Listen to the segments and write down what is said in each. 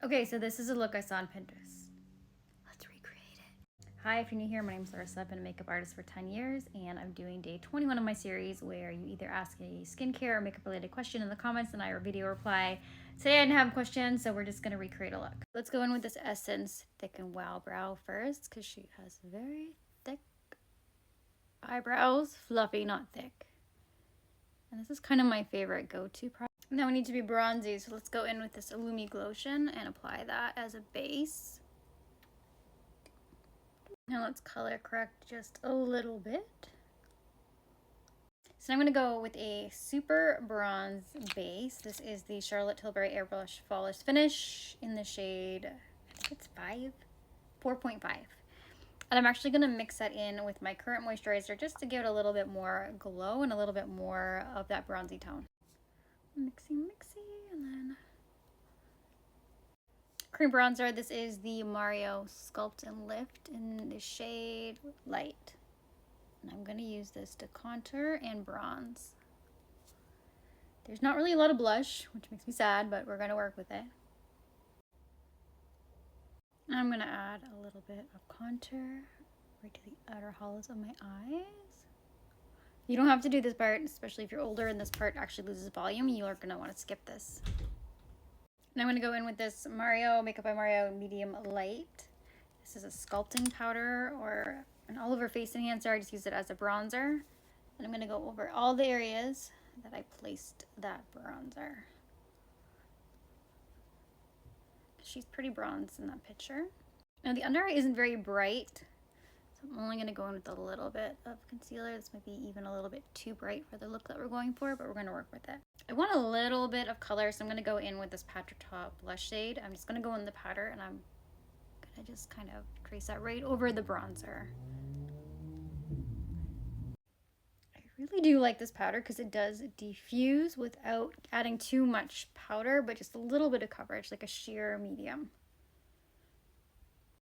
Okay, so this is a look I saw on Pinterest. Let's recreate it. Hi, if you're new here, my name's Larissa. I've been a makeup artist for 10 years, and I'm doing day 21 of my series where you either ask a skincare or makeup related question in the comments and I video reply. Today I didn't have a question, so we're just gonna recreate a look. Let's go in with this Essence Thick and Wow Brow first, because she has very thick eyebrows. Fluffy, not thick. And this is kind of my favorite go-to product. Now we need to be bronzy, so let's go in with this Illumi Glotion and apply that as a base. Now let's color correct just a little bit. So I'm going to go with a super bronze base. This is the Charlotte Tilbury Airbrush Flawless Finish in the shade, I think it's 4.5. And I'm actually going to mix that in with my current moisturizer just to give it a little bit more glow and a little bit more of that bronzy tone. Mixy, and then cream bronzer. This is the Mario Sculpt and Lift in the shade Light. And I'm going to use this to contour and bronze. There's not really a lot of blush, which makes me sad, but we're going to work with it. I'm going to add a little bit of contour right to the outer hollows of my eyes. You don't have to do this part, especially if you're older and this part actually loses volume. You are going to want to skip this. And I'm going to go in with this Mario Makeup by Mario Medium Light. This is a sculpting powder or an all over face enhancer. I just use it as a bronzer. And I'm going to go over all the areas that I placed that bronzer. She's pretty bronzed in that picture. Now the under eye isn't very bright, so I'm only going to go in with a little bit of concealer. This might be even a little bit too bright for the look that we're going for, but we're going to work with it. I want a little bit of color, so I'm going to go in with this Powder Top blush shade. I'm just going to go in the powder, and I'm going to just kind of trace that right over the bronzer. I really do like this powder because it does diffuse without adding too much powder, but just a little bit of coverage, like a sheer medium.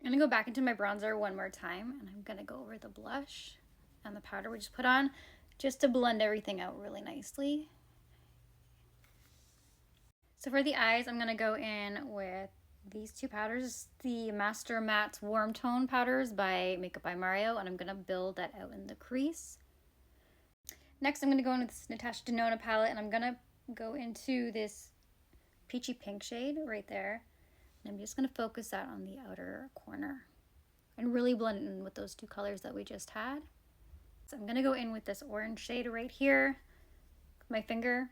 I'm going to go back into my bronzer one more time, and I'm going to go over the blush and the powder we just put on just to blend everything out really nicely. So for the eyes, I'm going to go in with these two powders, the Master Matte's Warm Tone powders by Makeup by Mario, and I'm going to build that out in the crease. Next, I'm going to go in with this NATASHA DENONA palette, and I'm going to go into this peachy pink shade right there. And I'm just going to focus that on the outer corner and really blend it in with those two colors that we just had. So I'm going to go in with this orange shade right here with my finger.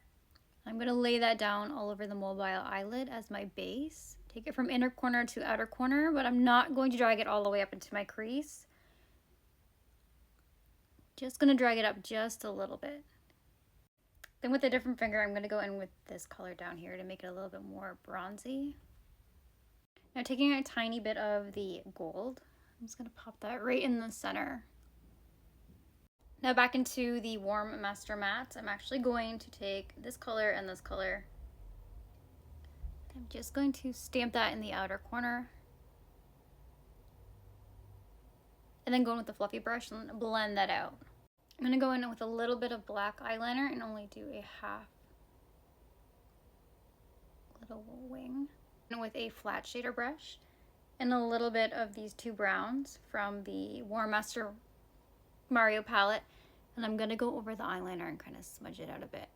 I'm going to lay that down all over the mobile eyelid as my base. Take it from inner corner to outer corner, but I'm not going to drag it all the way up into my crease. Just going to drag it up just a little bit. Then with a different finger, I'm going to go in with this color down here to make it a little bit more bronzy. Now taking a tiny bit of the gold, I'm just going to pop that right in the center. Now back into the warm Master Matte, I'm actually going to take this color and this color. I'm just going to stamp that in the outer corner. And then go in with the fluffy brush and blend that out. I'm going to go in with a little bit of black eyeliner and only do a half little wing. And with a flat shader brush and a little bit of these two browns from the Warm Master Mario palette, and I'm going to go over the eyeliner and kind of smudge it out a bit.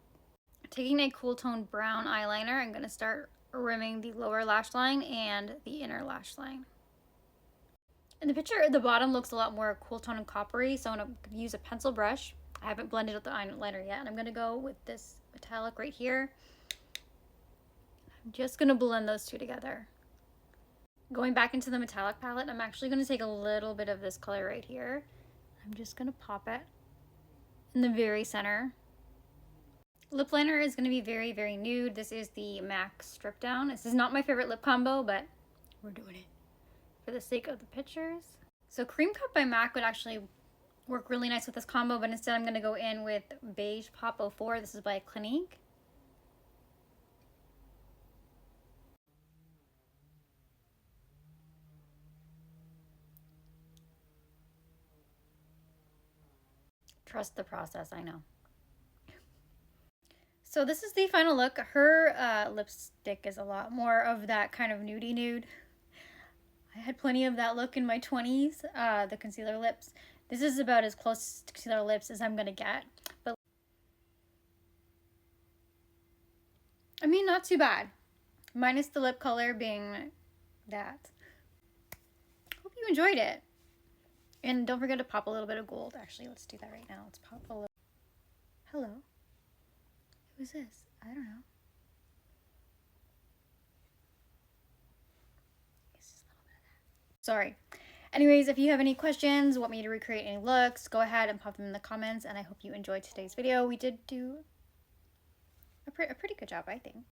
Taking a cool toned brown eyeliner, I'm going to start rimming the lower lash line and the inner lash line. In the picture, the bottom looks a lot more cool tone and coppery, so I'm going to use a pencil brush. I haven't blended out the eyeliner yet, and I'm going to go with this metallic right here. I'm just going to blend those two together. Going back into the metallic palette, I'm actually going to take a little bit of this color right here. I'm just going to pop it in the very center. Lip liner is going to be very, very nude. This is the MAC Strip Down. This is not my favorite lip combo, but we're doing it for the sake of the pictures. So Cream Cup by MAC would actually work really nice with this combo, but instead I'm going to go in with Beige Pop 04. This is by Clinique. Trust the process, I know. So this is the final look. Her lipstick is a lot more of that kind of nudie nude. I had plenty of that look in my 20s, the concealer lips. This is about as close to concealer lips as I'm going to get. But I mean, not too bad. Minus the lip color being that. Hope you enjoyed it. And don't forget to pop a little bit of gold. Actually, let's do that right now. Let's pop a little. Hello. Who's this? I don't know. It's just a little bit of that. Sorry. Anyways, if you have any questions, want me to recreate any looks, go ahead and pop them in the comments. And I hope you enjoyed today's video. We did do a pretty good job, I think.